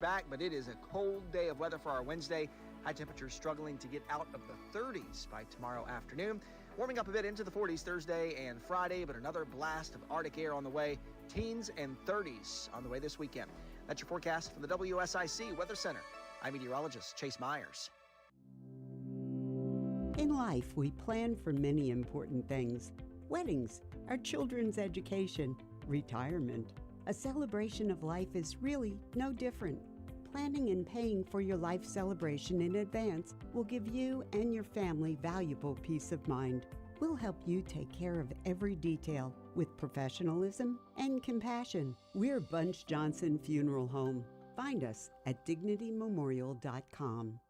Back, but it is a cold day of weather for our Wednesday. High temperatures struggling to get out of the 30s by tomorrow afternoon. Warming up a bit into the 40s Thursday and Friday, but another blast of Arctic air on the way. Teens and 30s on the way this weekend. That's your forecast from the WSIC Weather Center. I'm meteorologist Chase Myers. In life, we plan for many important things. Weddings, our children's education, retirement. A celebration of life is really no different. Planning and paying for your life celebration in advance will give you and your family valuable peace of mind. We'll help you take care of every detail with professionalism and compassion. We're Bunch Johnson Funeral Home. Find us at dignitymemorial.com.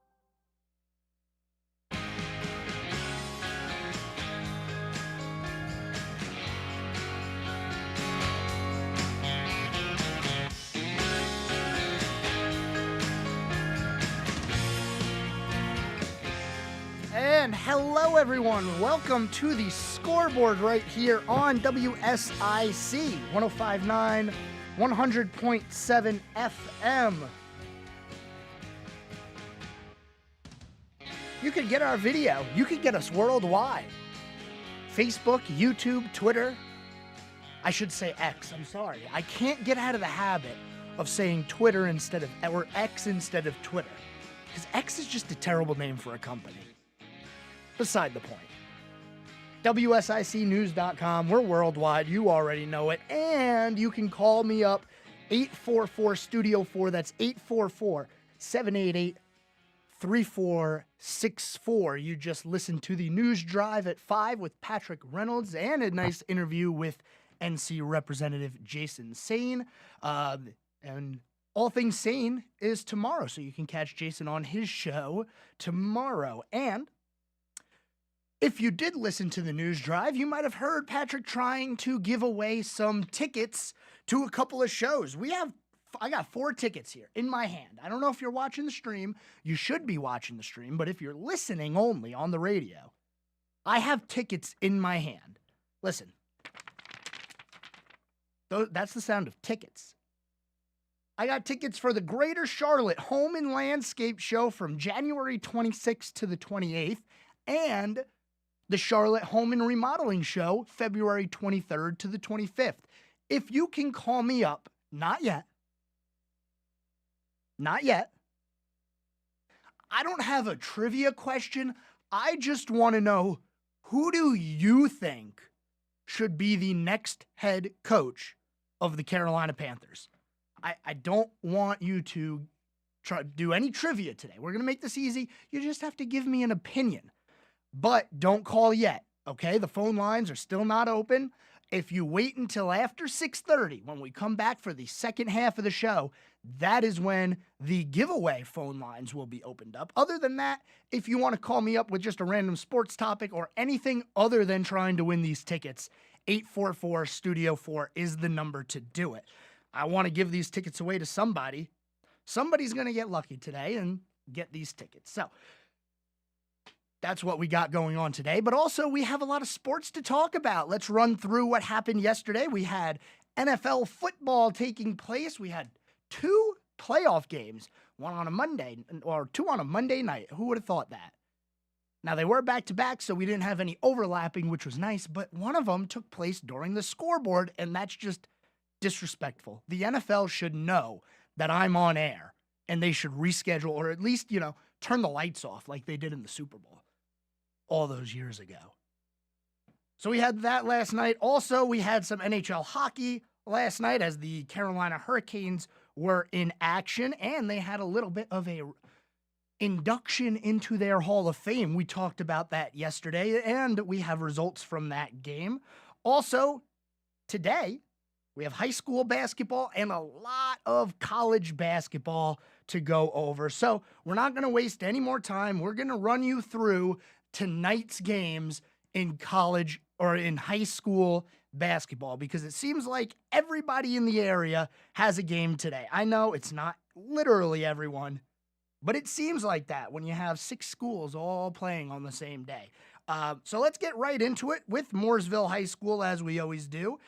And hello, everyone. Welcome to the Scoreboard right here on WSIC 105.9, 100.7 FM. You can get our video. You can get us worldwide. Facebook, YouTube, Twitter. I should say X. I'm sorry. I can't get out of the habit of saying Twitter instead of, or X instead of Twitter. Because X is just a terrible name for a company. Beside the point. WSICnews.com. We're worldwide. You already know it. And you can call me up 844-STUDIO-4. That's 844-788-3464. You just listened to the News Drive at 5 with Patrick Reynolds and a nice interview with NC Representative Jason Sain. And All Things Sane is tomorrow, so you can catch Jason on his show tomorrow. And if you did listen to the News Drive, you might have heard Patrick trying to give away some tickets to a couple of shows. I got 4 tickets here in my hand. I don't know if you're watching the stream. You should be watching the stream, but if you're listening only on the radio, I have tickets in my hand. Listen. That's the sound of tickets. I got tickets for the Greater Charlotte Home and Landscape Show from January 26th to the 28th, and the Charlotte Home and Remodeling Show, February 23rd to the 25th. If you can call me up, not yet. I don't have a trivia question. I just want to know, who do you think should be the next head coach of the Carolina Panthers? I don't want you to try to do any trivia today. We're going to make this easy. You just have to give me an opinion. But don't call yet, okay? The phone lines are still not open. If you wait until after 6:30, when we come back for the second half of the show, that is when the giveaway phone lines will be opened up. Other than that, if you want to call me up with just a random sports topic or anything other than trying to win these tickets, 844-STUDIO-4 is the number to do it. I want to give these tickets away to somebody. Somebody's going to get lucky today and get these tickets. So that's what we got going on today. But also, we have a lot of sports to talk about. Let's run through what happened yesterday. We had NFL football taking place. We had 2 playoff games, one on a Monday, or 2 on a Monday night. Who would have thought that? Now, they were back-to-back, so we didn't have any overlapping, which was nice. But one of them took place during the scoreboard, and that's just disrespectful. The NFL should know that I'm on air, and they should reschedule, or at least, turn the lights off like they did in the Super Bowl all those years ago. So we had that last night. Also, we had some NHL hockey last night as the Carolina Hurricanes were in action, and they had a little bit of a induction into their Hall of Fame. We talked about that yesterday, and we have results from that game. Also, today, we have high school basketball and a lot of college basketball to go over. So we're not going to waste any more time. We're going to run you through tonight's games in college or in high school basketball, because it seems like everybody in the area has a game today. I know it's not literally everyone, but it seems like that when you have 6 schools all playing on the same day. So let's get right into it with Mooresville High School, as we always do.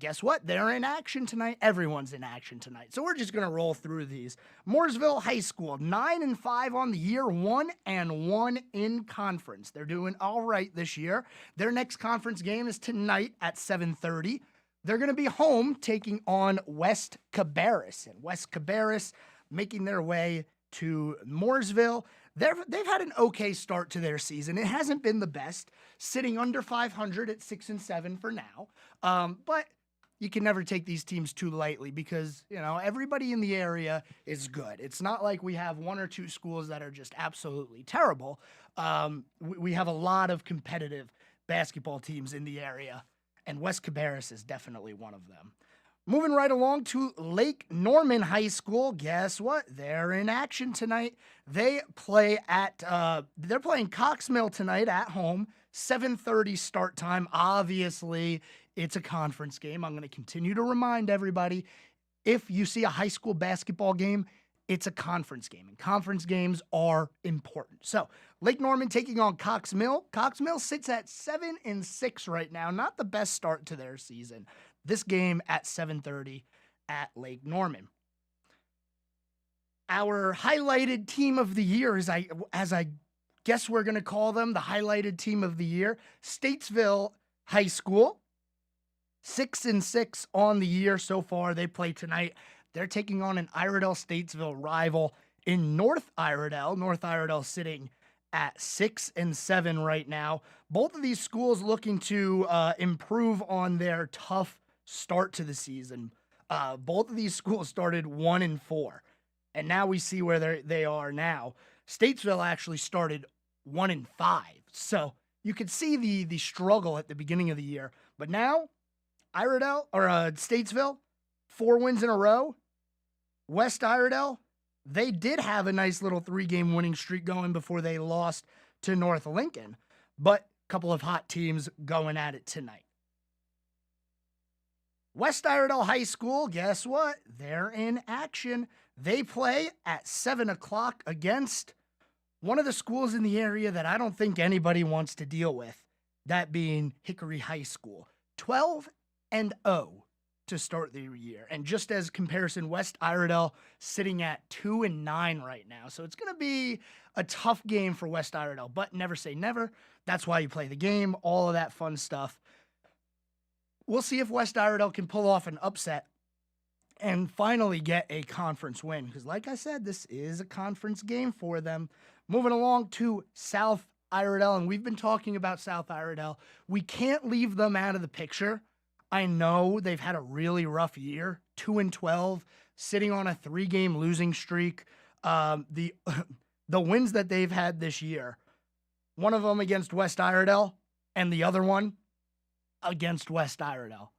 guess what? They're in action tonight. Everyone's in action tonight. So we're just going to roll through these. Mooresville High School, 9-5 on the year, 1-1 in conference. They're doing all right this year. Their next conference game is tonight at 7:30. They're going to be home taking on West Cabarrus. And West Cabarrus making their way to Mooresville. They've had an okay start to their season. It hasn't been the best, sitting under 500 at 6-7 for now. But you can never take these teams too lightly because, everybody in the area is good. It's not like we have one or two schools that are just absolutely terrible. We have a lot of competitive basketball teams in the area, and West Cabarrus is definitely one of them. Moving right along to Lake Norman High School. Guess what? They're in action tonight. They're playing Cox Mill tonight at home. 7:30 start time. Obviously, it's a conference game. I'm going to continue to remind everybody, if you see a high school basketball game, it's a conference game, and conference games are important. So, Lake Norman taking on Cox Mill. Cox Mill sits at 7-6 right now. Not the best start to their season. This game at 7:30 at Lake Norman. Our highlighted team of the year, as I guess we're going to call them, the highlighted team of the year, Statesville High School. 6-6 on the year so far. They play tonight. They're taking on an Iredell-Statesville rival in North Iredell. North Iredell sitting at 6-7 right now. Both of these schools looking to improve on their tough start to the season. Both of these schools started 1-4, and now we see where they are now. Statesville actually started 1-5, so you could see the struggle at the beginning of the year. But now, Statesville, 4 wins in a row. West Iredell, they did have a nice little 3-game winning streak going before they lost to North Lincoln, but a couple of hot teams going at it tonight. West Iredell High School, guess what? They're in action. They play at 7 o'clock against one of the schools in the area that I don't think anybody wants to deal with, that being Hickory High School. 12-0 to start the year. And just as comparison, West Iredell sitting at 2-9 right now. So it's going to be a tough game for West Iredell, but never say never. That's why you play the game, all of that fun stuff. We'll see if West Iredell can pull off an upset and finally get a conference win. Because like I said, this is a conference game for them. Moving along to South Iredell, and we've been talking about South Iredell. We can't leave them out of the picture. I know they've had a really rough year, 2-12, sitting on a 3-game losing streak. The wins that they've had this year, one of them against West Iredell, and the other one against West Iredell.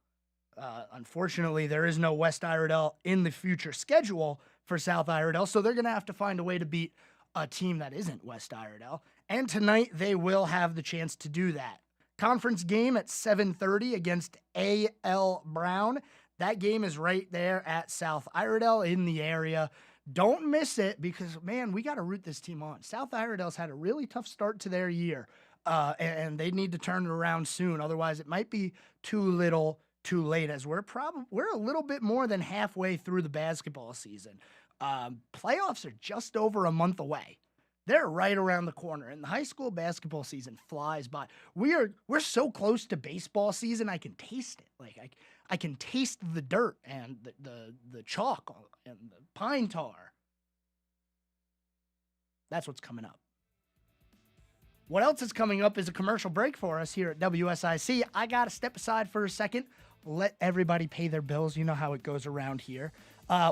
Unfortunately, there is no West Iredell in the future schedule for South Iredell, so they're going to have to find a way to beat a team that isn't West Iredell. And tonight, they will have the chance to do that. Conference game at 7:30 against A.L. Brown. That game is right there at South Iredell in the area. Don't miss it because, man, we got to root this team on. South Iredell's had a really tough start to their year, and they need to turn it around soon. Otherwise, it might be too little, too late, as we're a little bit more than halfway through the basketball season. Playoffs are just over a month away. They're right around the corner, and the high school basketball season flies by. We're so close to baseball season. I can taste it. Like I can taste the dirt and the chalk and the pine tar. That's what's coming up. What else is coming up is a commercial break for us here at WSIC. I got to step aside for a second, let everybody pay their bills. You know how it goes around here.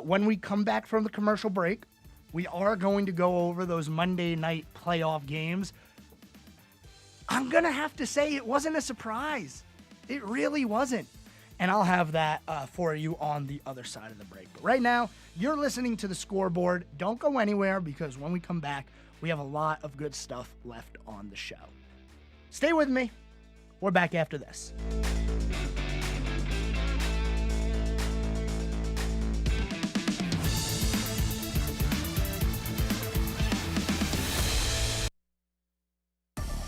When we come back from the commercial break, we are going to go over those Monday night playoff games. I'm going to have to say it wasn't a surprise. It really wasn't. And I'll have that for you on the other side of the break. But right now, you're listening to the Scoreboard. Don't go anywhere because when we come back, we have a lot of good stuff left on the show. Stay with me. We're back after this.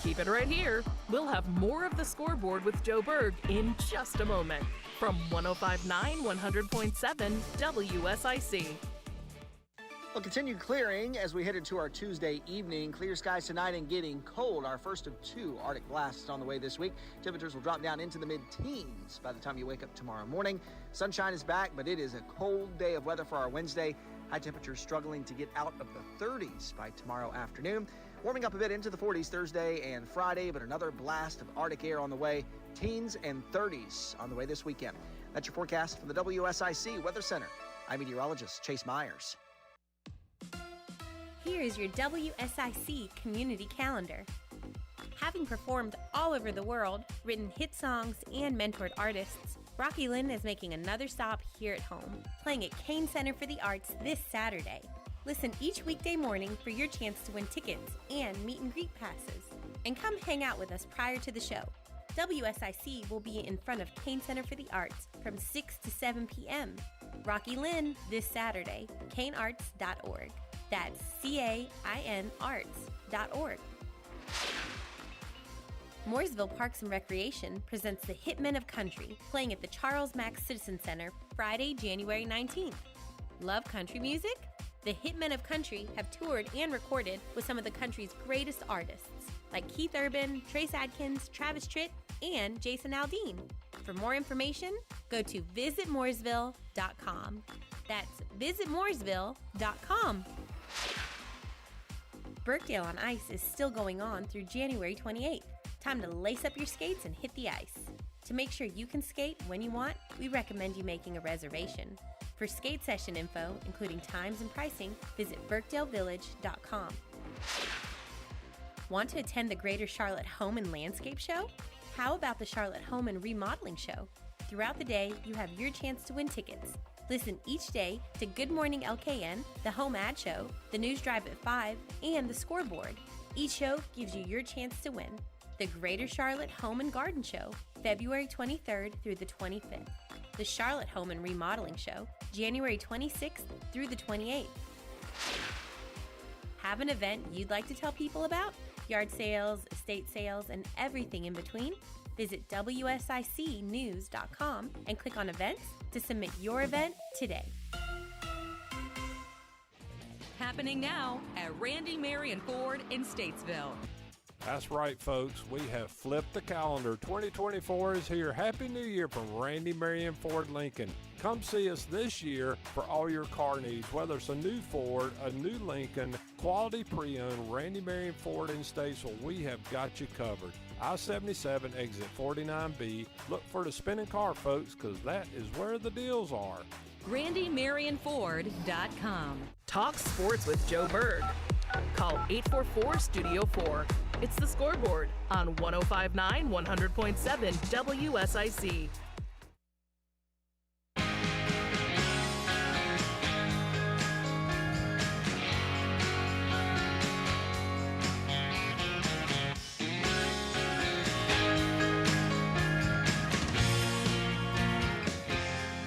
Keep it right here. We'll have more of the Scoreboard with Joe Berg in just a moment. from 105.9 100.7 WSIC. We'll continue clearing as we head into our Tuesday evening. Clear skies tonight and getting cold. Our first of 2 Arctic blasts on the way this week. Temperatures will drop down into the mid-teens by the time you wake up tomorrow morning. Sunshine is back, but it is a cold day of weather for our Wednesday. High temperatures struggling to get out of the 30s by tomorrow afternoon. Warming up a bit into the 40s Thursday and Friday, but another blast of Arctic air on the way. Teens and 30s on the way this weekend. That's your forecast from the WSIC Weather Center. I'm meteorologist Chase Myers. Here is your WSIC community calendar. Having performed all over the world, written hit songs, and mentored artists, Rocky Lynn is making another stop here at home, playing at Kane Center for the Arts this Saturday. Listen each weekday morning for your chance to win tickets and meet and greet passes. And come hang out with us prior to the show. WSIC will be in front of Kane Center for the Arts from 6 to 7 p.m. Rocky Lynn this Saturday, kanearts.org. That's CAIN arts.org. Mooresville Parks and Recreation presents the Hitmen of Country, playing at the Charles Mack Citizen Center Friday, January 19th. Love country music? The Hitmen of Country have toured and recorded with some of the country's greatest artists, like Keith Urban, Trace Adkins, Travis Tritt, and Jason Aldean. For more information, go to visitmooresville.com. That's visitmooresville.com. Birkdale on Ice is still going on through January 28th. Time to lace up your skates and hit the ice. To make sure you can skate when you want, we recommend you making a reservation. For skate session info, including times and pricing, visit birkdalevillage.com. Want to attend the Greater Charlotte Home and Landscape Show? How about the Charlotte Home and Remodeling Show? Throughout the day, you have your chance to win tickets. Listen each day to Good Morning LKN, the Home Ad Show, the News Drive at 5, and the Scoreboard. Each show gives you your chance to win. The Greater Charlotte Home and Garden Show, February 23rd through the 25th. The Charlotte Home and Remodeling Show, January 26th through the 28th. Have an event you'd like to tell people about? Yard sales, estate sales, and everything in between? Visit WSICnews.com and click on events to submit your event today. Happening now at Randy Marion Ford in Statesville. That's right, folks. We have flipped the calendar. 2024 is here. Happy New Year from Randy Marion Ford Lincoln. Come see us this year for all your car needs, whether it's a new Ford, a new Lincoln, quality pre-owned. Randy Marion Ford in Statesville, we have got you covered. I-77 exit 49B. Look for the spinning car, folks, because that is where the deals are. RandyMarionFord.com. Talk sports with Joe Berg. Call 844-STUDIO-4. It's the Scoreboard on 105.9 100.7 WSIC.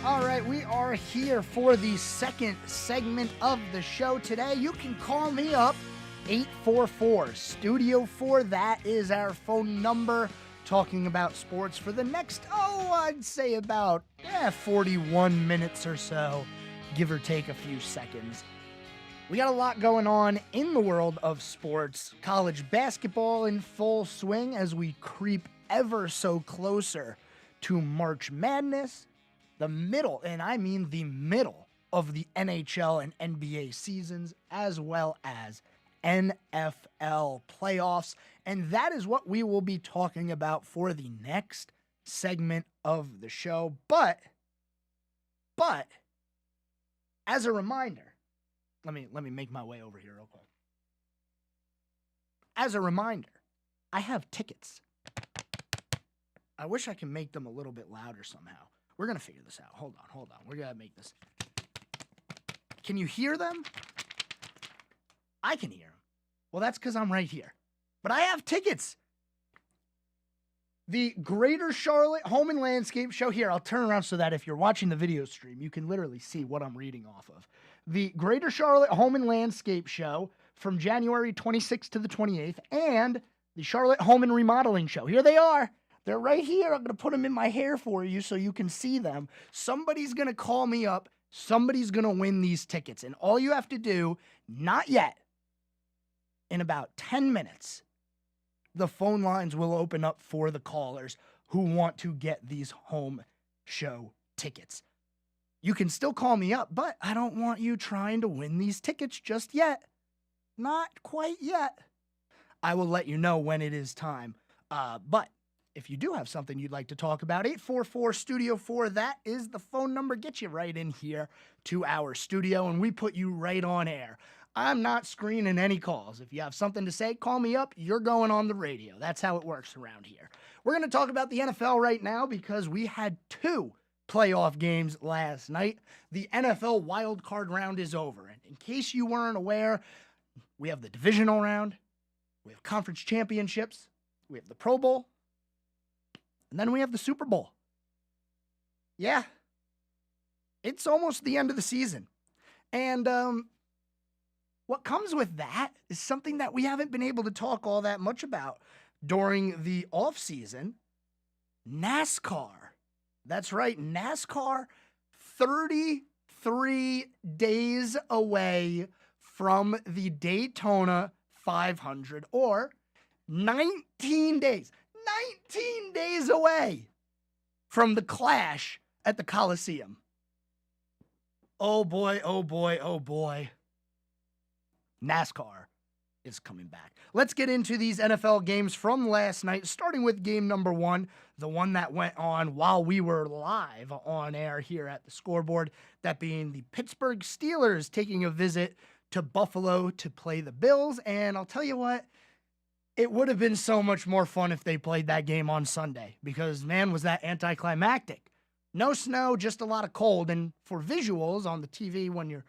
All right, we are here for the second segment of the show today. You can call me up, 844-STUDIO-4. That is our phone number, talking about sports for the next, I'd say about 41 minutes or so, give or take a few seconds. We got a lot going on in the world of sports. College basketball in full swing as we creep ever so closer to March Madness. The middle, and I mean the middle, of the NHL and NBA seasons, as well as NFL playoffs. And that is what we will be talking about for the next segment of the show. But, as a reminder, let me make my way over here real quick. As a reminder, I have tickets. I wish I can make them a little bit louder somehow. We're going to figure this out. Hold on. We're going to make this. Can you hear them? I can hear them. Well, that's because I'm right here. But I have tickets. The Greater Charlotte Home and Landscape Show. Here, I'll turn around so that if you're watching the video stream, you can literally see what I'm reading off of. The Greater Charlotte Home and Landscape Show from January 26th to the 28th, and the Charlotte Home and Remodeling Show. Here they are. They're right here. I'm going to put them in my hair for you so you can see them. Somebody's going to call me up. Somebody's going to win these tickets. And all you have to do, not yet, in about 10 minutes, the phone lines will open up for the callers who want to get these home show tickets. You can still call me up, but I don't want you trying to win these tickets just yet. Not quite yet. I will let you know when it is time. But if you do have something you'd like to talk about, 844-STUDIO-4, that is the phone number. Get you right in here to our studio, and we put you right on air. I'm not screening any calls. If you have something to say, call me up. You're going on the radio. That's how it works around here. We're going to talk about the NFL right now because we had 2 playoff games last night. The NFL wild card round is over. And in case you weren't aware, we have the divisional round, we have conference championships, we have the Pro Bowl, and then we have the Super Bowl. Yeah, it's almost the end of the season. And what comes with that is something that we haven't been able to talk all that much about during the off season. NASCAR. That's right, NASCAR, 33 days away from the Daytona 500, or 19 days away from the clash at the Coliseum. Oh boy, oh boy, oh boy. NASCAR is coming back. Let's get into these NFL games from last night, starting with game number 1, the one that went on while we were live on air here at the Scoreboard, that being the Pittsburgh Steelers taking a visit to Buffalo to play the Bills. And I'll tell you what, it would have been so much more fun if they played that game on Sunday, because, man, was that anticlimactic. No snow, just a lot of cold. And for visuals on the TV when you're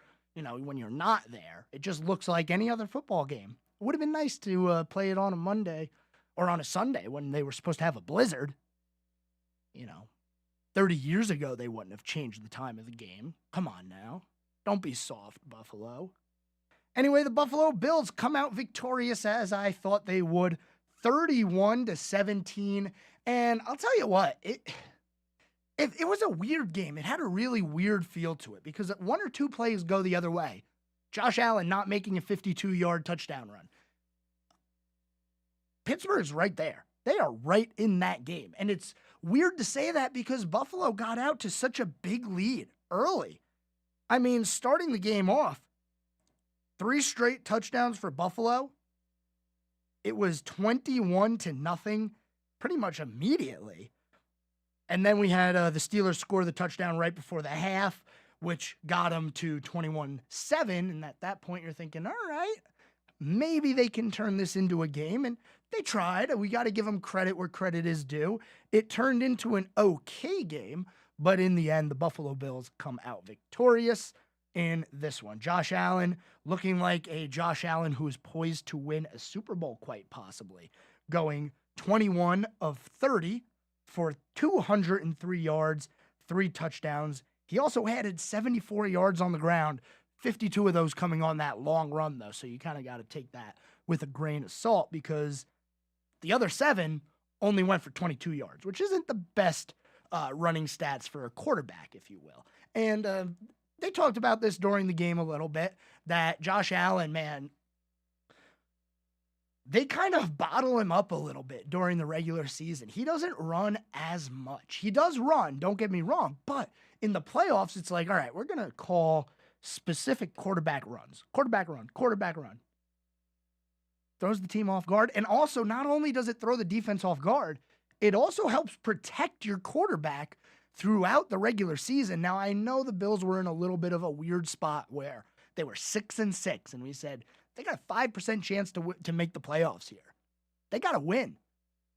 not there, it just looks like any other football game. It would have been nice to play it on a Monday or on a Sunday when they were supposed to have a blizzard. 30 years ago, they wouldn't have changed the time of the game. Come on now. Don't be soft, Buffalo. Anyway, the Buffalo Bills come out victorious, as I thought they would, 31-17. And I'll tell you what, it was a weird game. It had a really weird feel to it because 1 or 2 plays go the other way. Josh Allen not making a 52-yard touchdown run. Pittsburgh's right there. They are right in that game. And it's weird to say that because Buffalo got out to such a big lead early. I mean, starting the game off, 3 straight touchdowns for Buffalo. It was 21-0 pretty much immediately. And then we had the Steelers score the touchdown right before the half, which got them to 21-7. And at that point, you're thinking, all right, maybe they can turn this into a game. And they tried. We got to give them credit where credit is due. It turned into an okay game, but in the end, the Buffalo Bills come out victorious in this one. Josh Allen looking like a Josh Allen who is poised to win a Super Bowl quite possibly, going 21 of 30 for 203 yards, 3 touchdowns. He also added 74 yards on the ground, 52 of those coming on that long run, though. So you kind of got to take that with a grain of salt because the other 7 only went for 22 yards, which isn't the best running stats for a quarterback, if you will. And they talked about this during the game a little bit, that Josh Allen, man, they kind of bottle him up a little bit during the regular season. He doesn't run as much. He does run, don't get me wrong, but in the playoffs, it's like, all right, we're going to call specific quarterback runs. Quarterback run. Throws the team off guard. And also, not only does it throw the defense off guard, it also helps protect your quarterback throughout the regular season. Now, I know the Bills were in a little bit of a weird spot where they were 6-6, and we said, they got a 5% chance to make the playoffs here. They got to win.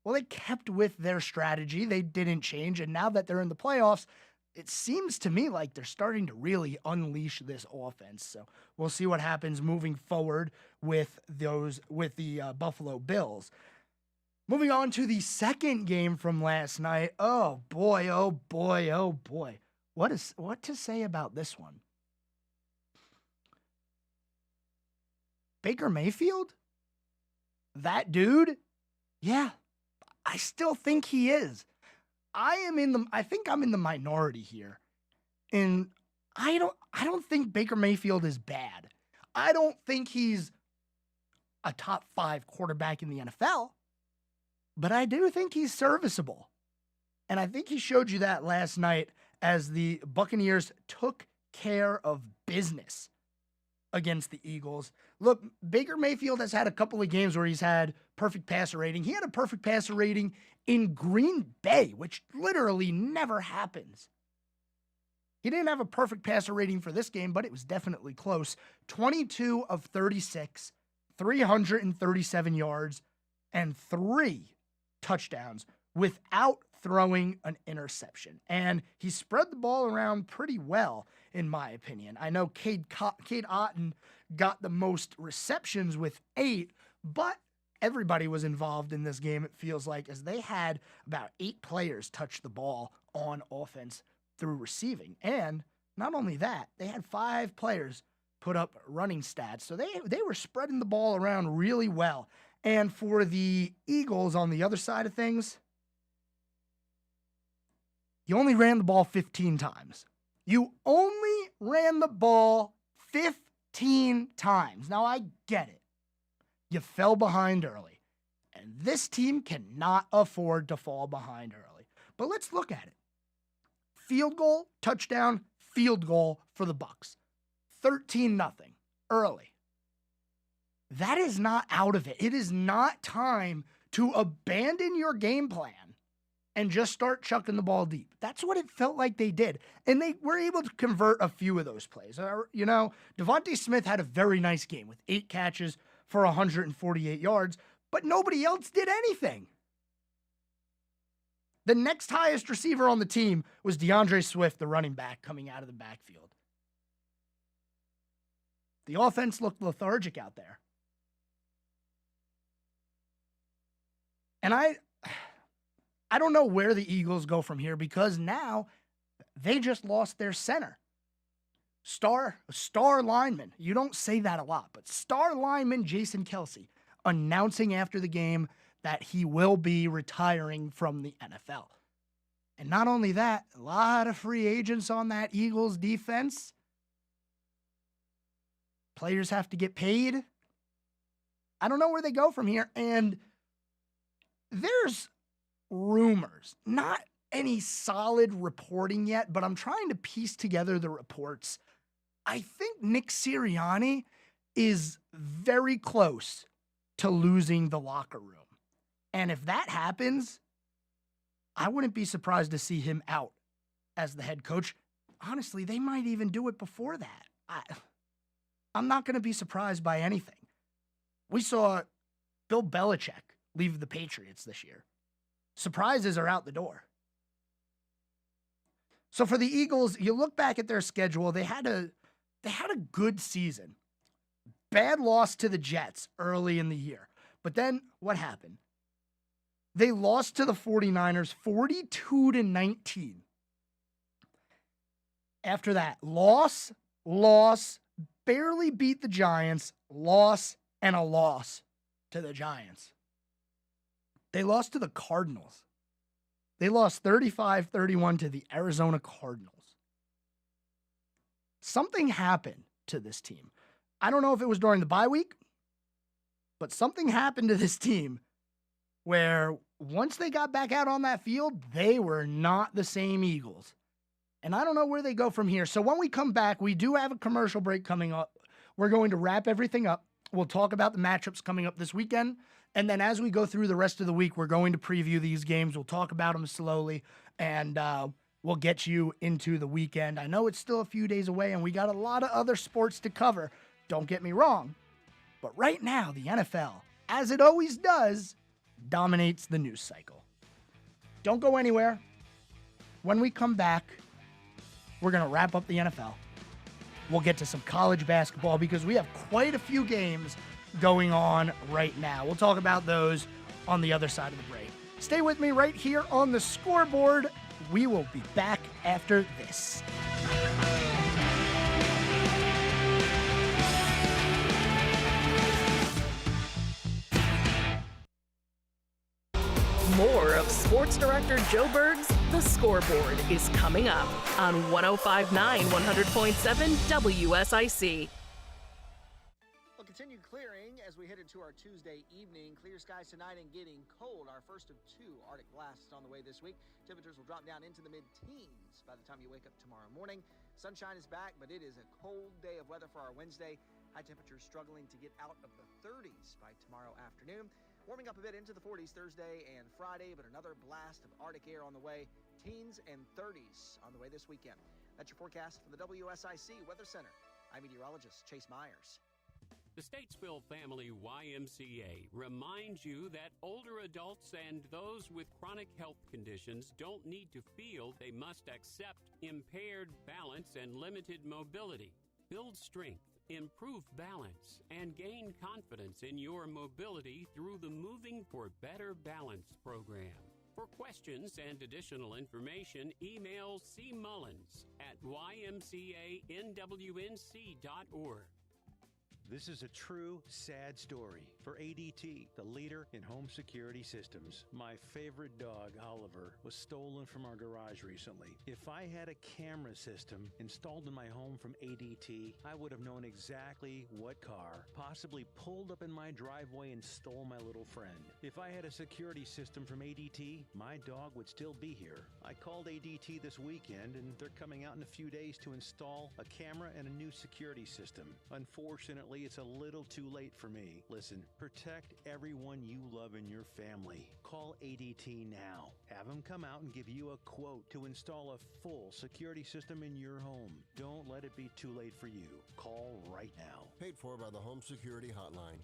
Well, they kept with their strategy. They didn't change. And now that they're in the playoffs, it seems to me like they're starting to really unleash this offense. So we'll see what happens moving forward with the Buffalo Bills. Moving on to the second game from last night. Oh boy, oh boy, oh boy. What to say about this one? Baker Mayfield? That dude? Yeah, I still think he is. I think I'm in the minority here. And I don't think Baker Mayfield is bad. I don't think he's a top 5 quarterback in the NFL, but I do think he's serviceable. And I think he showed you that last night as the Buccaneers took care of business against the Eagles. Look, Baker Mayfield has had a couple of games where he's had perfect passer rating. He had a perfect passer rating in Green Bay, which literally never happens. He didn't have a perfect passer rating for this game, but it was definitely close. 22 of 36, 337 yards, and 3 touchdowns without throwing an interception. And he spread the ball around pretty well, in my opinion. I know Cade Otton got the most receptions with 8, but everybody was involved in this game, it feels like, as they had about 8 players touch the ball on offense through receiving. And not only that, they had 5 players put up running stats. So they were spreading the ball around really well. And for the Eagles on the other side of things, you only ran the ball 15 times. You only ran the ball 15 times. Now, I get it. You fell behind early. And this team cannot afford to fall behind early. But let's look at it. Field goal, touchdown, field goal for the Bucs. 13-0 early. That is not out of it. It is not time to abandon your game plan and just start chucking the ball deep. That's what it felt like they did. And they were able to convert a few of those plays. You know, Devontae Smith had a very nice game with 8 catches for 148 yards, but nobody else did anything. The next highest receiver on the team was DeAndre Swift, the running back, coming out of the backfield. The offense looked lethargic out there. And I don't know where the Eagles go from here, because now they just lost their center. Star lineman. You don't say that a lot, but star lineman Jason Kelce announcing after the game that he will be retiring from the NFL. And not only that, a lot of free agents on that Eagles defense. Players have to get paid. I don't know where they go from here. And there's rumors, not any solid reporting yet, but I'm trying to piece together the reports. I think Nick Sirianni is very close to losing the locker room. And if that happens, I wouldn't be surprised to see him out as the head coach. Honestly, they might even do it before that. I'm not going to be surprised by anything. We saw Bill Belichick leave the Patriots this year. Surprises are out the door. So for the Eagles, you look back at their schedule, they had a good season. Bad loss to the Jets early in the year. But then what happened? They lost to the 49ers 42-19. After that, loss, barely beat the Giants, loss, and a loss to the Giants. They lost to the Cardinals. They lost 35-31 to the Arizona Cardinals. Something happened to this team. I don't know if it was during the bye week, but something happened to this team where once they got back out on that field, they were not the same Eagles. And I don't know where they go from here. So when we come back, we do have a commercial break coming up. We're going to wrap everything up. We'll talk about the matchups coming up this weekend. And then as we go through the rest of the week, we're going to preview these games. We'll talk about them slowly, and we'll get you into the weekend. I know it's still a few days away, and we got a lot of other sports to cover. Don't get me wrong. But right now, the NFL, as it always does, dominates the news cycle. Don't go anywhere. When we come back, we're going to wrap up the NFL. We'll get to some college basketball because we have quite a few games going on right now. We'll talk about those on the other side of the break. Stay with me right here on the Scoreboard. We will be back after this. More of Sports Director Joe Berg's The Scoreboard is coming up on 105.9 100.7 WSIC. We'll continue clearing as we head into our Tuesday evening. Clear skies tonight and getting cold. Our first of two Arctic blasts on the way this week. Temperatures will drop down into the mid-teens by the time you wake up tomorrow morning. Sunshine is back, but it is a cold day of weather for our Wednesday. High temperatures struggling to get out of the 30s by tomorrow afternoon. Warming up a bit into the 40s Thursday and Friday, but another blast of Arctic air on the way. Teens and 30s on the way this weekend. That's your forecast from the WSIC Weather Center. I'm meteorologist Chase Myers. The Statesville Family YMCA reminds you that older adults and those with chronic health conditions don't need to feel they must accept impaired balance and limited mobility. Build strength, improve balance, and gain confidence in your mobility through the Moving for Better Balance program. For questions and additional information, email C. Mullins at ymcanwnc.org. This is a true, sad story for ADT, the leader in home security systems. My favorite dog, Oliver, was stolen from our garage recently. If I had a camera system installed in my home from ADT, I would have known exactly what car possibly pulled up in my driveway and stole my little friend. If I had a security system from ADT, my dog would still be here. I called ADT this weekend, and they're coming out in a few days to install a camera and a new security system. Unfortunately, it's a little too late for me. Listen, protect everyone you love in your family. Call ADT now. Have them come out and give you a quote to install a full security system in your home. Don't let it be too late for you. Call right now. Paid for by the Home Security Hotline.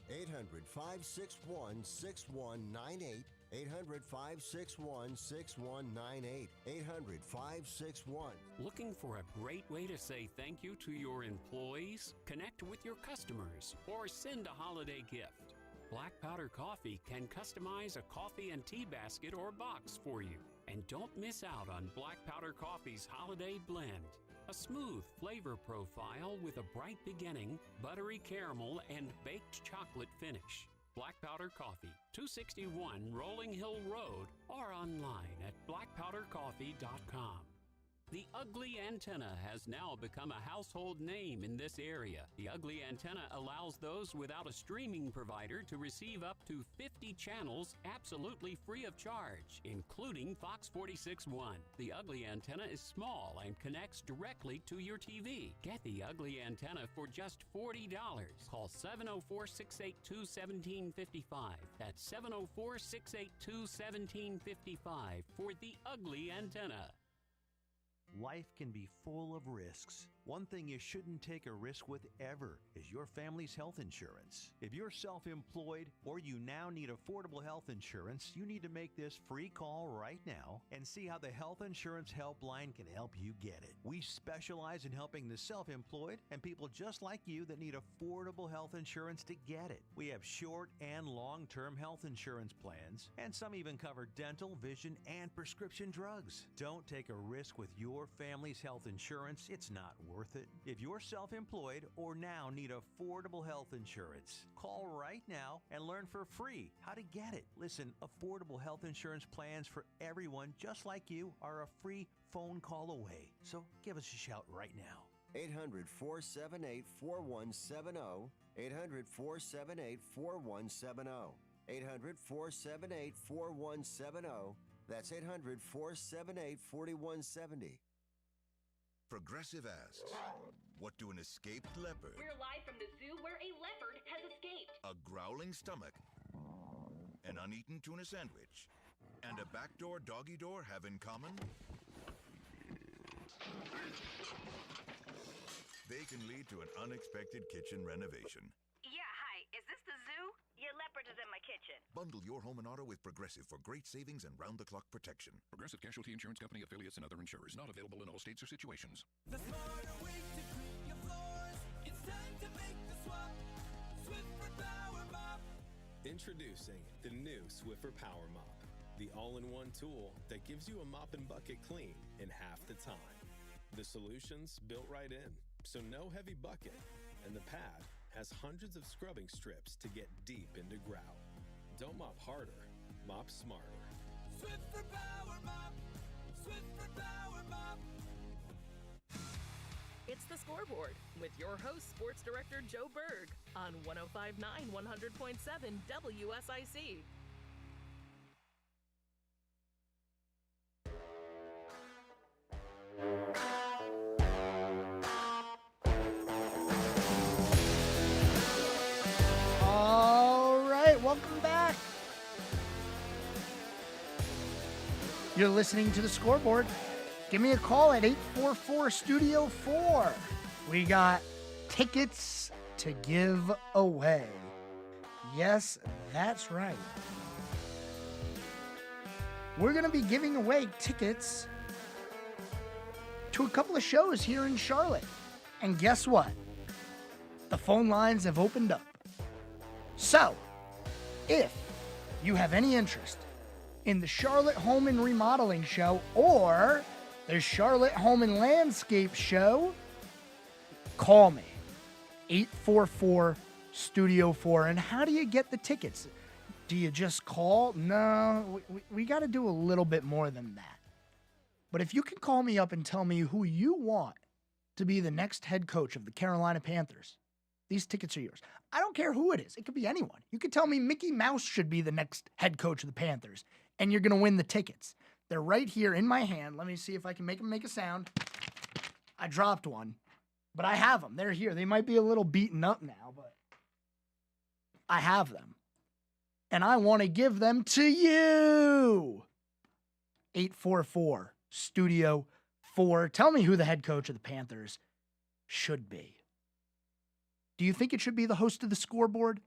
800-561-6198. 800-561-6198. 800-561. Looking for a great way to say thank you to your employees? Connect with your customers or send a holiday gift. Black Powder Coffee can customize a coffee and tea basket or box for you. And don't miss out on Black Powder Coffee's Holiday Blend. A smooth flavor profile with a bright beginning, buttery caramel, and baked chocolate finish. Black Powder Coffee, 261 Rolling Hill Road, or online at blackpowdercoffee.com. The Ugly Antenna has now become a household name in this area. The Ugly Antenna allows those without a streaming provider to receive up to 50 channels absolutely free of charge, including Fox 46.1. The Ugly Antenna is small and connects directly to your TV. Get the Ugly Antenna for just $40. Call 704-682-1755. That's 704-682-1755 for the Ugly Antenna. Life can be full of risks. One thing you shouldn't take a risk with ever is your family's health insurance. If you're self-employed or you now need affordable health insurance, you need to make this free call right now and see how the Health Insurance Helpline can help you get it. We specialize in helping the self-employed and people just like you that need affordable health insurance to get it. We have short and long-term health insurance plans, and some even cover dental, vision, and prescription drugs. Don't take a risk with your family's health insurance. It's not worth it. If you're self-employed or now need affordable health insurance, call right now and learn for free how to get it. Listen, affordable health insurance plans for everyone just like you are a free phone call away. So give us a shout right now. 800-478-4170. 800-478-4170. 800-478-4170. That's 800-478-4170. Progressive asks, what do an escaped leopard, We're live from the zoo where a leopard has escaped, a growling stomach, an uneaten tuna sandwich, and a backdoor doggy door have in common? They can lead to an unexpected kitchen renovation. Yeah, hi. Is this the zoo? Your leopard is in my kitchen. Bundle your home and auto with Progressive for great savings and round-the-clock protection. Progressive Casualty Insurance Company, affiliates, and other insurers. Not available in all states or situations. The smarter way to clean your floors. It's time to make the swap. Swiffer Power Mop. Introducing the new Swiffer Power Mop. The all-in-one tool that gives you a mop and bucket clean in half the time. The solution's built right in, so no heavy bucket. And the pad has hundreds of scrubbing strips to get deep into grout. Don't mop harder, mop smarter. Swiffer Power Mop. Swiffer Power Mop. It's the Scoreboard with your host, Sports Director Joe Berg on 105.9 100.7 WSIC. All right, welcome back. You're listening to the Scoreboard. Give me a call at 844-STUDIO-4. We got tickets to give away. Yes, that's right. We're going to be giving away tickets to a couple of shows here in Charlotte. And guess what? The phone lines have opened up. So, if you have any interest in the Charlotte Home and Remodeling Show or the Charlotte Home and Landscape Show, call me. 844-STUDIO-4. And how do you get the tickets? Do you just call? No, we got to do a little bit more than that. But if you can call me up and tell me who you want to be the next head coach of the Carolina Panthers, these tickets are yours. I don't care who it is. It could be anyone. You could tell me Mickey Mouse should be the next head coach of the Panthers, and you're going to win the tickets. They're right here in my hand. Let me see if I can make them make a sound. I dropped one, but I have them. They're here. They might be a little beaten up now, but I have them. And I want to give them to you. 844-STUDIO-4. Tell me who the head coach of the Panthers should be. Do you think it should be the host of the Scoreboard?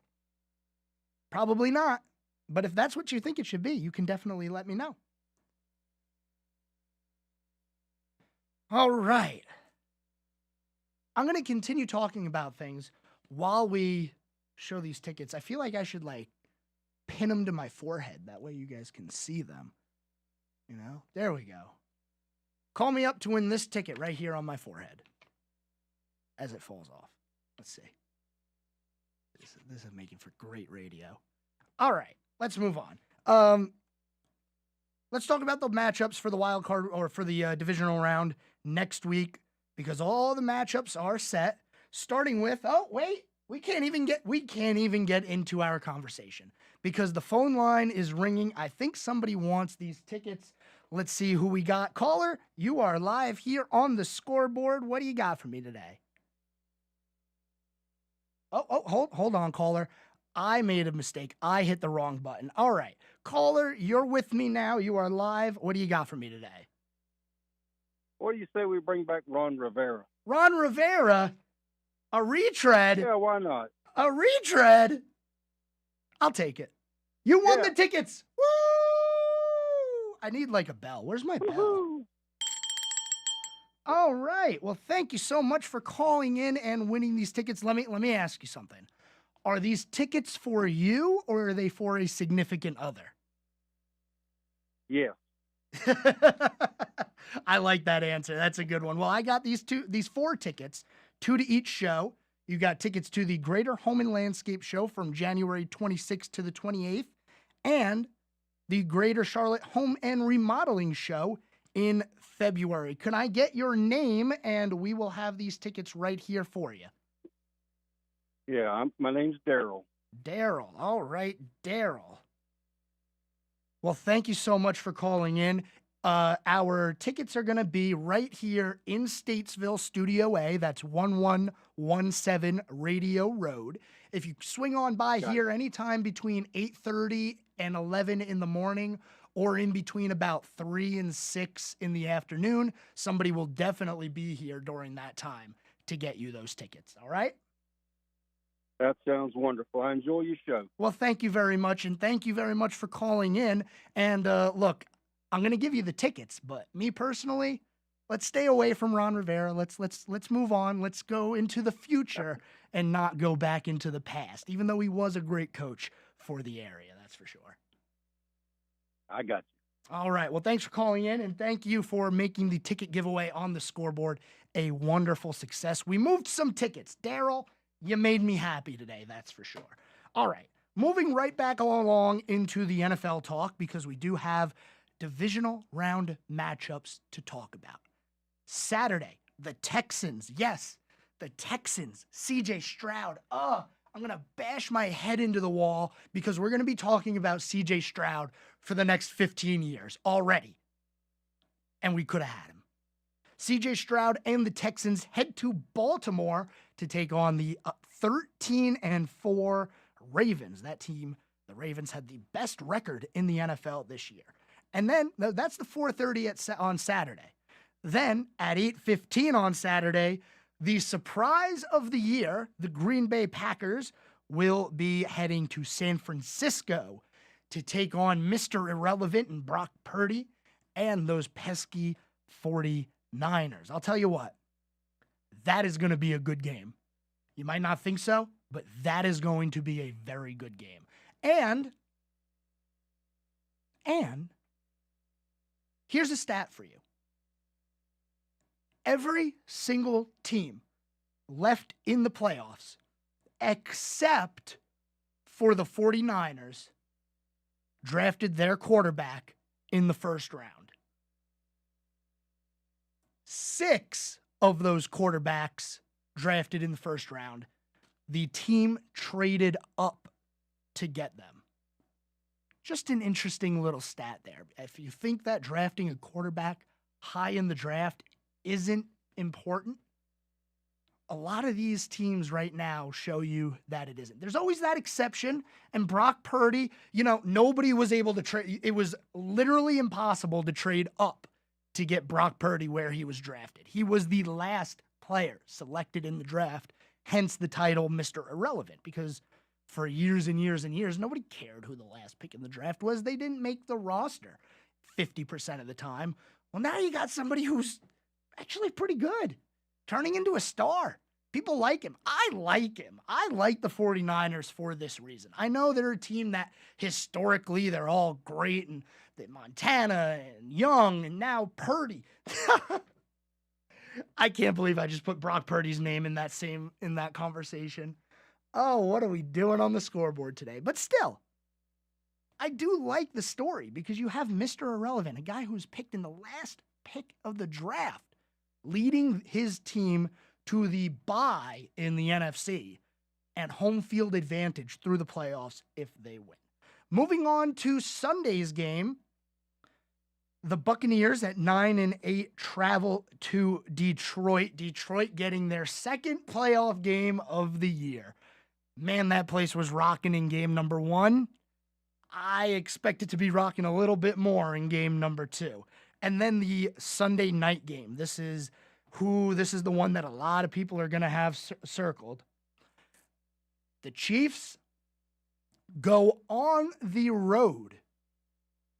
Probably not. But if that's what you think it should be, you can definitely let me know. All right. I'm going to continue talking about things while we show these tickets. I feel like I should, pin them to my forehead. That way you guys can see them. You know? There we go. Call me up to win this ticket right here on my forehead as it falls off. Let's see. This is making for great radio. All right, let's move on. Let's talk about the matchups for the wild card or for the divisional round next week, because all the matchups are set. Starting with, we can't even get into our conversation because the phone line is ringing. I think somebody wants these tickets. Let's see who we got. Caller, you are live here on the Scoreboard. What do you got for me today? Hold on, caller. I made a mistake. I hit the wrong button. All right. Caller, you're with me now. You are live. What do you got for me today? What do you say we bring back Ron Rivera? Ron Rivera? A retread? Yeah, why not? A retread? I'll take it. You won the tickets. Woo! I need a bell. Where's my bell? All right. Well, thank you so much for calling in and winning these tickets. Let me ask you something. Are these tickets for you or are they for a significant other? Yeah. I like that answer. That's a good one. Well, I got these 4 tickets, 2 to each show. You got tickets to the Greater Home and Landscape Show from January 26th to the 28th and the Greater Charlotte Home and Remodeling Show in February. Can I get your name and we will have these tickets right here for you? Yeah, my name's Daryl. Daryl. All right, Daryl. Well, thank you so much for calling in. Our tickets are going to be right here in Statesville, Studio A. That's 1117 Radio Road. If you swing on by here anytime between 8:30 and 11 in the morning or in between about 3 and 6 in the afternoon, somebody will definitely be here during that time to get you those tickets. All right? That sounds wonderful. I enjoy your show. Well, thank you very much, and thank you very much for calling in. And look, I'm going to give you the tickets, but me personally, let's stay away from Ron Rivera. Let's move on. Let's go into the future and not go back into the past, even though he was a great coach for the area, that's for sure. I got you. All right. Well, thanks for calling in, and thank you for making the ticket giveaway on the Scoreboard a wonderful success. We moved some tickets. Daryl, you made me happy today, that's for sure. All right. Moving right back along into the NFL talk, because we do have divisional round matchups to talk about. Saturday, the Texans. Yes, the Texans. CJ Stroud. I'm going to bash my head into the wall because we're going to be talking about CJ Stroud for the next 15 years already. And we could have had him. CJ Stroud and the Texans head to Baltimore to take on the 13-4 Ravens. That team, the Ravens, had the best record in the NFL this year. And then that's the 4:30 on Saturday. Then at 8:15 on Saturday, the surprise of the year, the Green Bay Packers will be heading to San Francisco to take on Mr. Irrelevant and Brock Purdy and those pesky 49ers. I'll tell you what, that is going to be a good game. You might not think so, but that is going to be a very good game. And here's a stat for you. Every single team left in the playoffs, except for the 49ers, drafted their quarterback in the first round. 6 of those quarterbacks drafted in the first round, the team traded up to get them. Just an interesting little stat there. If you think that drafting a quarterback high in the draft isn't important, a lot of these teams right now show you that it isn't. There's always that exception, and Brock Purdy, nobody was able to trade. It was literally impossible to trade up to get Brock Purdy where he was drafted. He was the last player selected in the draft, hence the title Mr. Irrelevant, because for years and years and years, nobody cared who the last pick in the draft was. They didn't make the roster 50% of the time. Well, now you got somebody who's actually pretty good, turning into a star. People like him. I like him. I like the 49ers for this reason. I know they're a team that historically they're all great, and Montana and Young and now Purdy. I can't believe I just put Brock Purdy's name in that conversation. Oh, what are we doing on the scoreboard today? But still, I do like the story because you have Mr. Irrelevant, a guy who was picked in the last pick of the draft, leading his team to the bye in the NFC and home field advantage through the playoffs if they win. Moving on to Sunday's game, the Buccaneers at 9-8 travel to Detroit. Detroit getting their second playoff game of the year. Man, that place was rocking in game number 1. I expect it to be rocking a little bit more in game number 2. And then the Sunday night game. This is the one that a lot of people are going to have circled. The Chiefs go on the road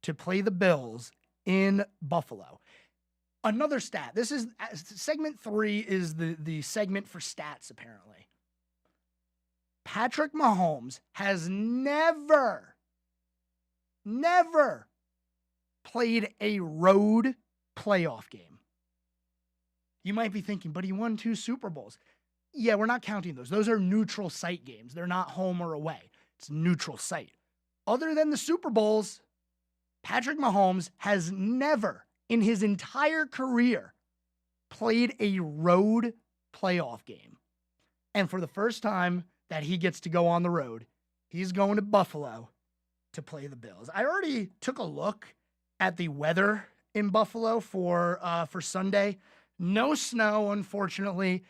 to play the Bills in Buffalo. Another stat. This is segment 3 is the segment for stats, apparently. Patrick Mahomes has never played a road playoff game. You might be thinking, but he won 2 Super Bowls. Yeah, we're not counting those. Those are neutral site games. They're not home or away. It's neutral site. Other than the Super Bowls, Patrick Mahomes has never in his entire career played a road playoff game. And for the first time that he gets to go on the road, he's going to Buffalo to play the Bills. I already took a look at the weather in Buffalo for Sunday. No snow, unfortunately,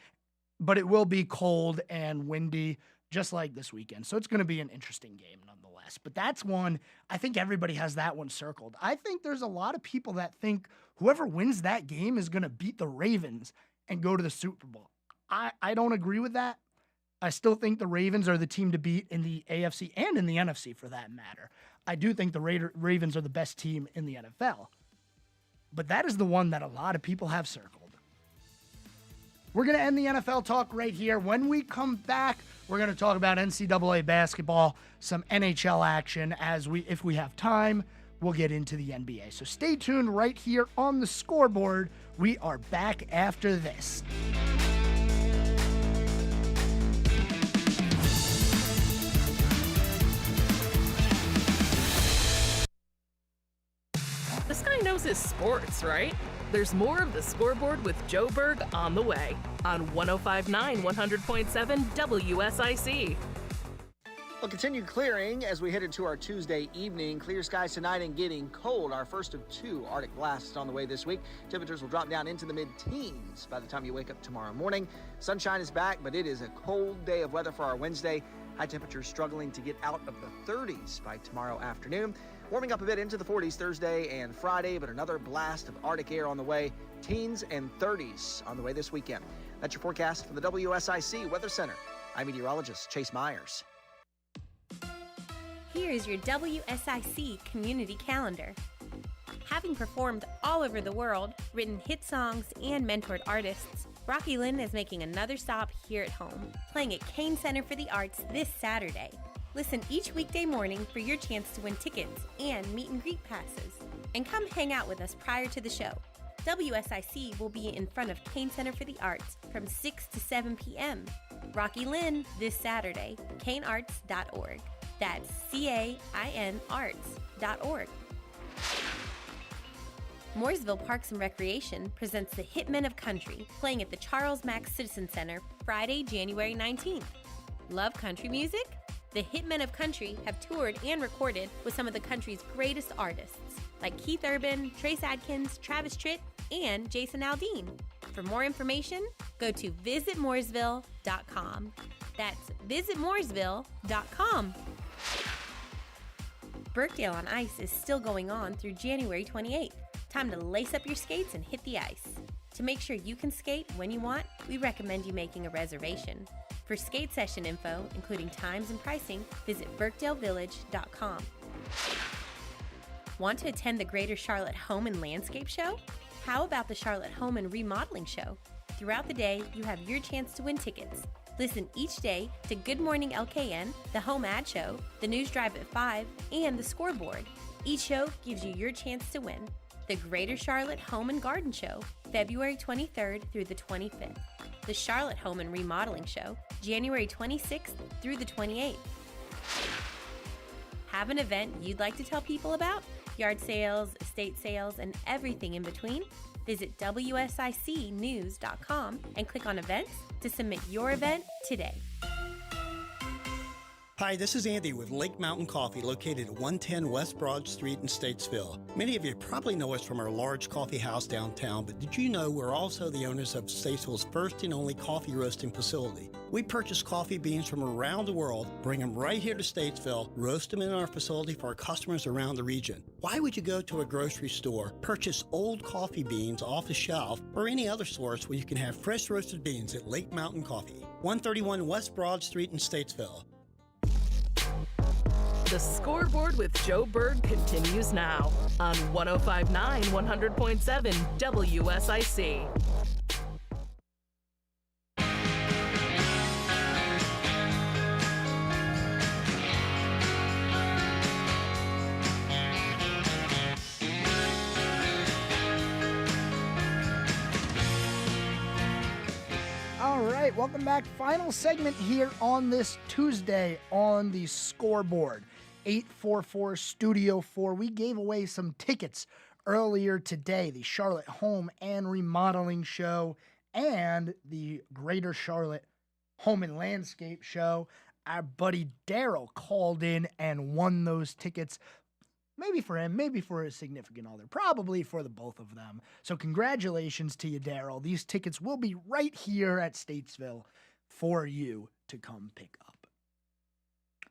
but it will be cold and windy, just like this weekend. So it's going to be an interesting game nonetheless. But that's one, I think everybody has that one circled. I think there's a lot of people that think whoever wins that game is going to beat the Ravens and go to the Super Bowl. I don't agree with that. I still think the Ravens are the team to beat in the AFC and in the NFC for that matter. I do think the Ravens are the best team in the NFL. But that is the one that a lot of people have circled. We're going to end the NFL talk right here. When we come back, we're going to talk about NCAA basketball, some NHL action. If we have time, we'll get into the NBA. So stay tuned right here on the scoreboard. We are back after this. news is sports, right? There's more of the Scoreboard with Joe Berg on the way on 105.9 100.7 WSIC. Well, continued clearing as we head into our Tuesday evening. Clear skies tonight and getting cold. Our first of 2 Arctic blasts on the way this week. Temperatures will drop down into the mid-teens by the time you wake up tomorrow morning. Sunshine is back, but it is a cold day of weather for our Wednesday. High temperatures struggling to get out of the 30s by tomorrow afternoon. Warming up a bit into the 40s Thursday and Friday, but another blast of Arctic air on the way. Teens and 30s on the way this weekend. That's your forecast from the WSIC Weather Center. I'm meteorologist Chase Myers. Here is your WSIC community calendar. Having performed all over the world, written hit songs, and mentored artists, Rocky Lynn is making another stop here at home, playing at Kane Center for the Arts this Saturday. Listen each weekday morning for your chance to win tickets and meet and greet passes. And come hang out with us prior to the show. WSIC will be in front of Kane Center for the Arts from 6 to 7 p.m. Rocky Lynn this Saturday, kanearts.org. That's CAIN arts.org. Mooresville Parks and Recreation presents the Hitmen of Country, playing at the Charles Mack Citizen Center Friday, January 19th. Love country music? The Hitmen of Country have toured and recorded with some of the country's greatest artists, like Keith Urban, Trace Adkins, Travis Tritt, and Jason Aldean. For more information, go to visitmooresville.com. That's visitmooresville.com. Birkdale on Ice is still going on through January 28th. Time to lace up your skates and hit the ice. To make sure you can skate when you want, we recommend you making a reservation. For skate session info, including times and pricing, visit birkdalevillage.com. Want to attend the Greater Charlotte Home and Landscape Show? How about the Charlotte Home and Remodeling Show? Throughout the day, you have your chance to win tickets. Listen each day to Good Morning LKN, the Home Ad Show, the News Drive at 5, and the Scoreboard. Each show gives you your chance to win. The Greater Charlotte Home and Garden Show, February 23rd through the 25th. The Charlotte Home and Remodeling Show, January 26th through the 28th. Have an event you'd like to tell people about? Yard sales, estate sales, and everything in between? Visit WSICnews.com and click on events to submit your event today. Hi, this is Andy with Lake Mountain Coffee, located at 110 West Broad Street in Statesville. Many of you probably know us from our large coffee house downtown, but did you know we're also the owners of Statesville's first and only coffee roasting facility? We purchase coffee beans from around the world, bring them right here to Statesville, roast them in our facility for our customers around the region. Why would you go to a grocery store, purchase old coffee beans off the shelf, or any other source where you can have fresh roasted beans at Lake Mountain Coffee, 131 West Broad Street in Statesville? The Scoreboard with Joe Berg continues now on 105.9 100.7 WSIC. All right, welcome back. Final segment here on this Tuesday on the Scoreboard. 844 Studio 4. We gave away some tickets earlier today. The Charlotte Home and Remodeling Show and the Greater Charlotte Home and Landscape Show. Our buddy Daryl called in and won those tickets. Maybe for him, maybe for his significant other, probably for the both of them. So congratulations to you, Daryl. These tickets will be right here at Statesville for you to come pick up.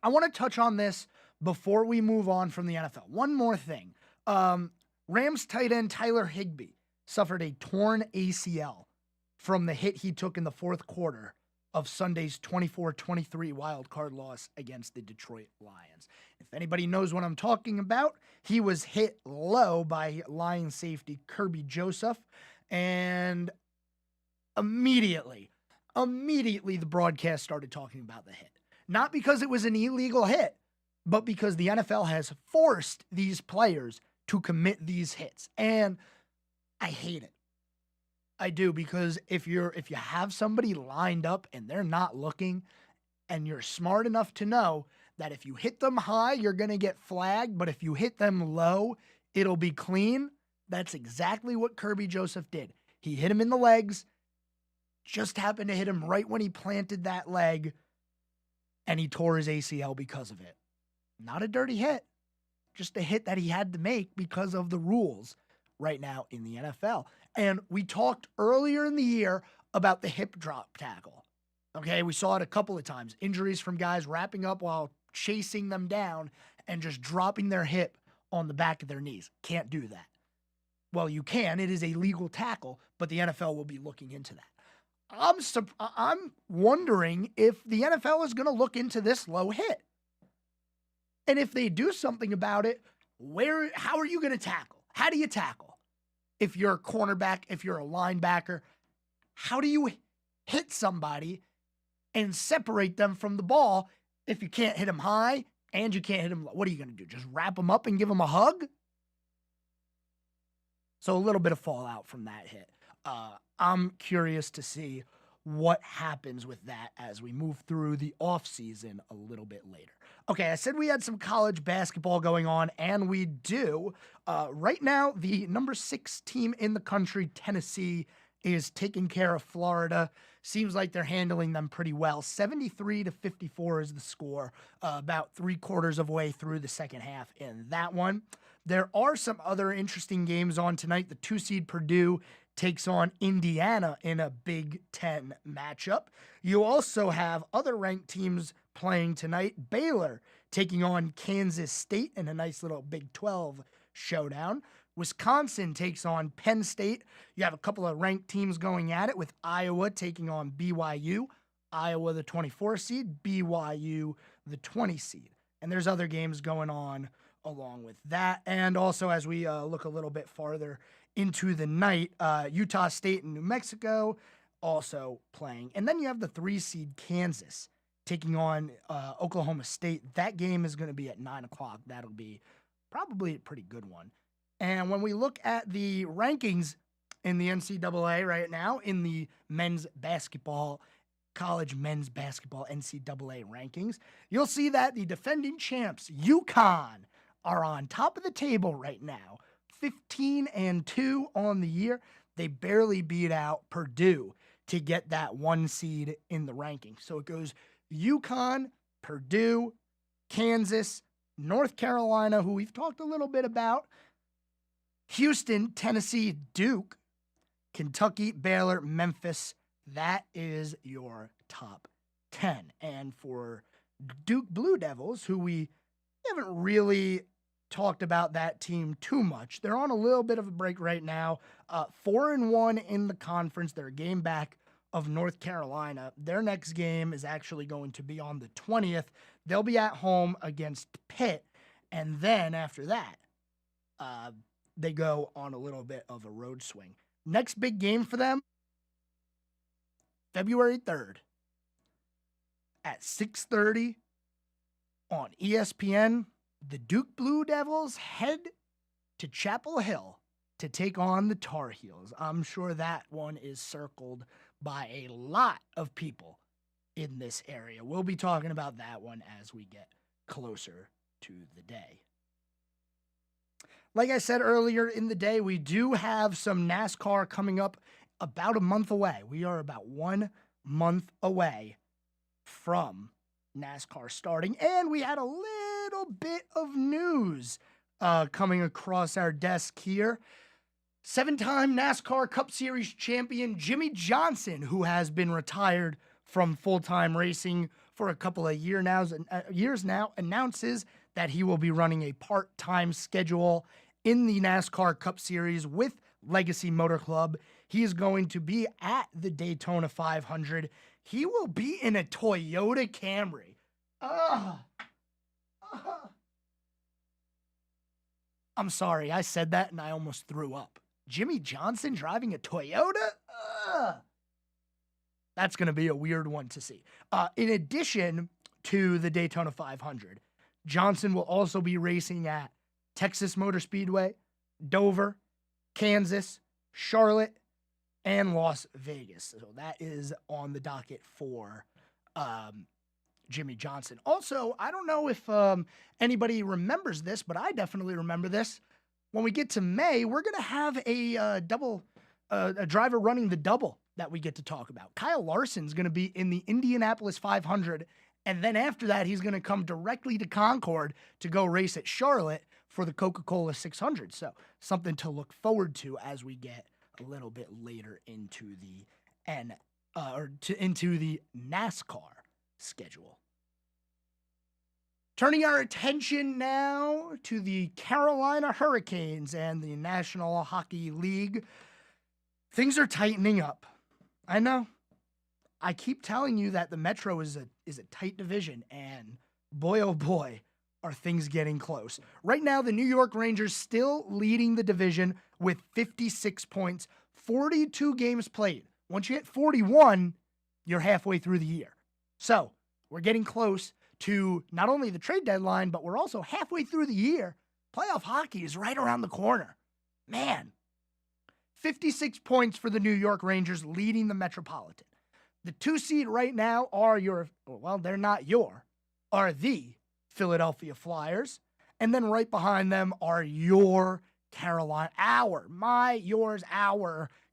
I want to touch on this before we move on from the NFL. One more thing. Rams tight end Tyler Higbee suffered a torn ACL from the hit he took in the fourth quarter of Sunday's 24-23 wild card loss against the Detroit Lions. If anybody knows what I'm talking about, he was hit low by Lions safety Kirby Joseph, and immediately the broadcast started talking about the hit. Not because it was an illegal hit, but because the NFL has forced these players to commit these hits. And I hate it. I do, because if you have somebody lined up and they're not looking, and you're smart enough to know that if you hit them high, you're going to get flagged, but if you hit them low, it'll be clean, That's exactly what Kirby Joseph did. He hit him in the legs, just happened to hit him right when he planted that leg, and he tore his ACL because of it. Not a dirty hit, just a hit that he had to make because of the rules right now in the NFL. And we talked earlier in the year about the hip drop tackle. Okay, we saw it a couple of times. Injuries from guys wrapping up while chasing them down and just dropping their hip on the back of their knees. Can't do that. Well, you can. It is a legal tackle, but the NFL will be looking into that. I'm wondering if the NFL is going to look into this low hit. And if they do something about it, how are you going to tackle? How do you tackle? If you're a cornerback, if you're a linebacker, how do you hit somebody and separate them from the ball if you can't hit them high and you can't hit them low? What are you going to do? Just wrap them up and give them a hug? So a little bit of fallout from that hit. I'm curious to see what happens with that as we move through the offseason a little bit later. Okay, I said we had some college basketball going on, and we do. Right now, the number 6 team in the country, Tennessee, is taking care of Florida. Seems like they're handling them pretty well. 73-54 is the score, about 3/4 of the way through the second half in that one. There are some other interesting games on tonight. The 2-seed Purdue takes on Indiana in a Big Ten matchup. You also have other ranked teams playing tonight. Baylor taking on Kansas State in a nice little Big 12 showdown. Wisconsin takes on Penn State. You have a couple of ranked teams going at it with Iowa taking on BYU. Iowa, the 24 seed, BYU, the 20 seed. And there's other games going on along with that. And also, as we look a little bit farther into the night, Utah State and New Mexico also playing. And then you have the 3 seed Kansas taking on Oklahoma State. That game is going to be at 9 o'clock. That'll be probably a pretty good one. And when we look at the rankings in the NCAA right now, in the men's basketball, college men's basketball NCAA rankings, you'll see that the defending champs, UConn, are on top of the table right now. 15-2 on the year. They barely beat out Purdue to get that 1 seed in the rankings. So it goes UConn, Purdue, Kansas, North Carolina, who we've talked a little bit about, Houston, Tennessee, Duke, Kentucky, Baylor, Memphis. That is your top 10. And for Duke Blue Devils, who we haven't really talked about that team too much. They're on a little bit of a break right now. 4-1 in the conference. They're a game back of North Carolina. Their next game is actually going to be on the 20th. They'll be at home against Pitt. And then after that, they go on a little bit of a road swing. Next big game for them, February 3rd at 6:30 on ESPN. The Duke Blue Devils head to Chapel Hill to take on the Tar Heels. I'm sure that one is circled by a lot of people in this area. We'll be talking about that one as we get closer to the day. Like I said earlier in the day, we do have some NASCAR coming up about a month away. We are about 1 month away from NASCAR starting, and we had a little bit of news coming across our desk here. 7-time NASCAR Cup Series champion Jimmy Johnson, who has been retired from full-time racing for a couple of years now, announces that he will be running a part-time schedule in the NASCAR Cup Series with Legacy Motor Club. He is going to be at the Daytona 500. He will be in a Toyota Camry. I'm sorry, I said that and I almost threw up. Jimmy Johnson driving a Toyota? That's going to be a weird one to see. In addition to the Daytona 500, Johnson will also be racing at Texas Motor Speedway, Dover, Kansas, Charlotte, and Las Vegas. So that is on the docket for Jimmy Johnson. Also, I don't know if anybody remembers this, but I definitely remember this. when we get to May, we're going to have a driver running the double that we get to talk about. Kyle Larson's going to be in the Indianapolis 500, and then after that, he's going to come directly to Concord to go race at Charlotte for the Coca-Cola 600. So something to look forward to as we get a little bit later into the into the NASCAR schedule. Turning our attention now to the Carolina Hurricanes and the National Hockey League. Things are tightening up. I know. I keep telling you that the Metro is a tight division, and boy, oh boy, are things getting close. Right now, the New York Rangers still leading the division with 56 points, 42 games played. Once you hit 41, you're halfway through the year. So we're getting close to not only the trade deadline, but we're also halfway through the year. Playoff hockey is right around the corner. Man, 56 points for the New York Rangers leading the Metropolitan. The 2 seed right now are they're not are the Philadelphia Flyers. And then right behind them are our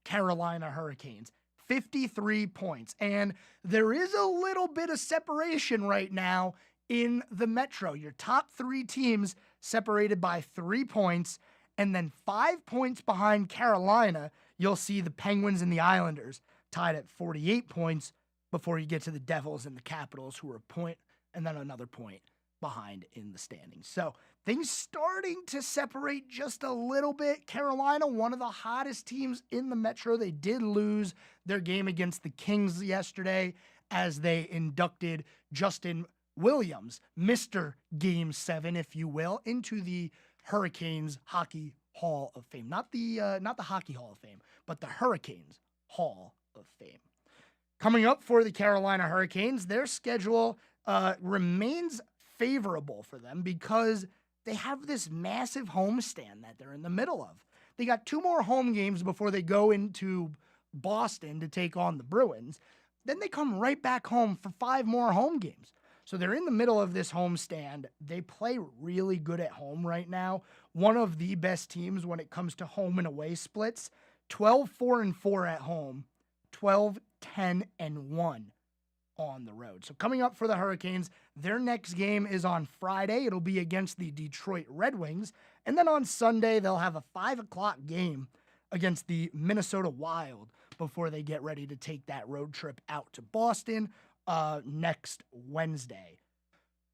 Carolina Hurricanes. 53 points. And there is a little bit of separation right now in the Metro. Your top 3 teams separated by 3 points. And then 5 points behind Carolina, you'll see the Penguins and the Islanders tied at 48 points before you get to the Devils and the Capitals, who are a point and then another point behind in the standings. So things starting to separate just a little bit. Carolina, one of the hottest teams in the Metro. They did lose their game against the Kings yesterday as they inducted Justin Williams, Mr. Game 7, if you will, into the Hurricanes Hockey Hall of Fame. Not the Hockey Hall of Fame, but the Hurricanes Hall of Fame. Coming up for the Carolina Hurricanes, their schedule remains favorable for them because they have this massive homestand that they're in the middle of. They got 2 more home games before they go into Boston to take on the Bruins. Then they come right back home for 5 more home games. So they're in the middle of this homestand. They play really good at home right now. One of the best teams when it comes to home and away splits. 12-4-4 at home, 12-10-1 on the road. So coming up for the Hurricanes, their next game is on Friday. It'll be against the Detroit Red Wings. And then on Sunday, they'll have a 5 o'clock game against the Minnesota Wild before they get ready to take that road trip out to Boston next Wednesday.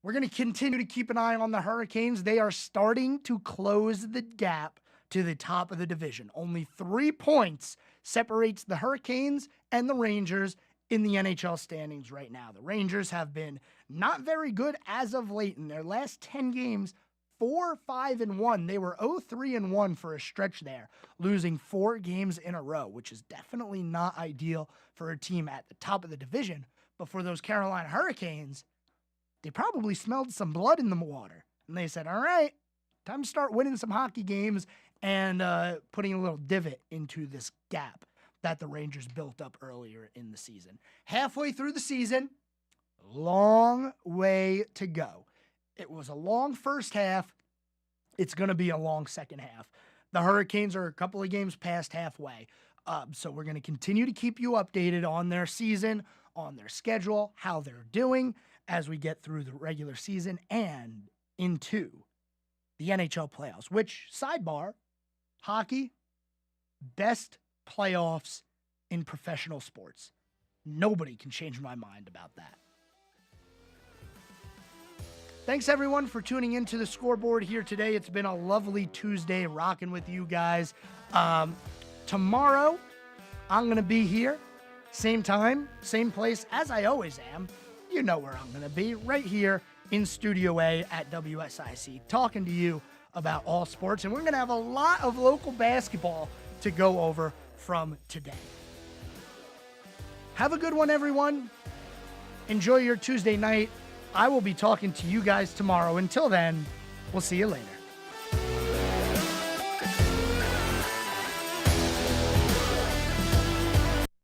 We're going to continue to keep an eye on the Hurricanes. They are starting to close the gap to the top of the division. Only 3 points separates the Hurricanes and the Rangers in the NHL standings right now. The Rangers have been not very good as of late. In their last 10 games, 4-5-1. They were 0-3-1 for a stretch there, losing 4 games in a row, which is definitely not ideal for a team at the top of the division. But for those Carolina Hurricanes, they probably smelled some blood in the water. And they said, all right, time to start winning some hockey games and putting a little divot into this gap that the Rangers built up earlier in the season. Halfway through the season, long way to go. It was a long first half. It's going to be a long second half. The Hurricanes are a couple of games past halfway. So we're going to continue to keep you updated on their season, on their schedule, how they're doing as we get through the regular season and into the NHL playoffs, which, sidebar, hockey, best playoffs in professional sports. Nobody can change my mind about that. Thanks, everyone, for tuning into the Scoreboard here today. It's been a lovely Tuesday rocking with you guys. Tomorrow, I'm going to be here, same time, same place as I always am. You know where I'm going to be, right here in Studio A at WSIC, talking to you about all sports. And we're going to have a lot of local basketball to go over from today. Have a good one, everyone. Enjoy your Tuesday night. I will be talking to you guys tomorrow. Until then, we'll see you later.